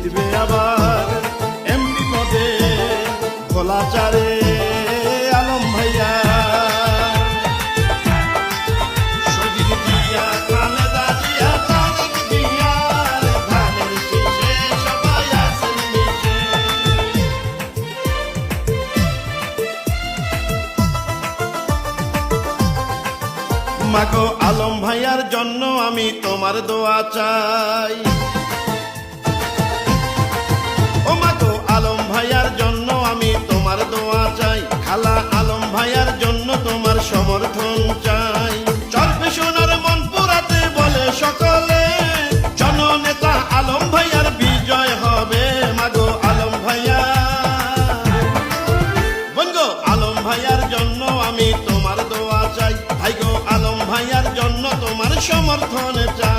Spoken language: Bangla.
জিতবে আবার এমপি পদে ভোলাচারে আলম ভাইয়া। শহীদ জিয়া, খালেদা জিয়া, তারেক জিয়ার ধানের শীষে সবাই আছেন মিশে। মাগো আলম ভাইয়ার জন্য আমি তোমার দোয়া চাই। ও মাগো আলম ভাইয়ার জন্য আমি তোমার দোয়া চাই। খালা আলম ভাইয়ার জন্য তোমার সমর্থন চাই। চরপে সোনার মন পুরাতে বলে সকলে, জননেতা আলম ভাইয়ার বিজয় হবে। মাগো আলম ভাইয়া, বঙ্গো আলম ভাইয়ার জন্য আমি তোমার দোয়া চাই। ভাইগো আলম ভাইয়ার জন্য তোমার সমর্থন চাই।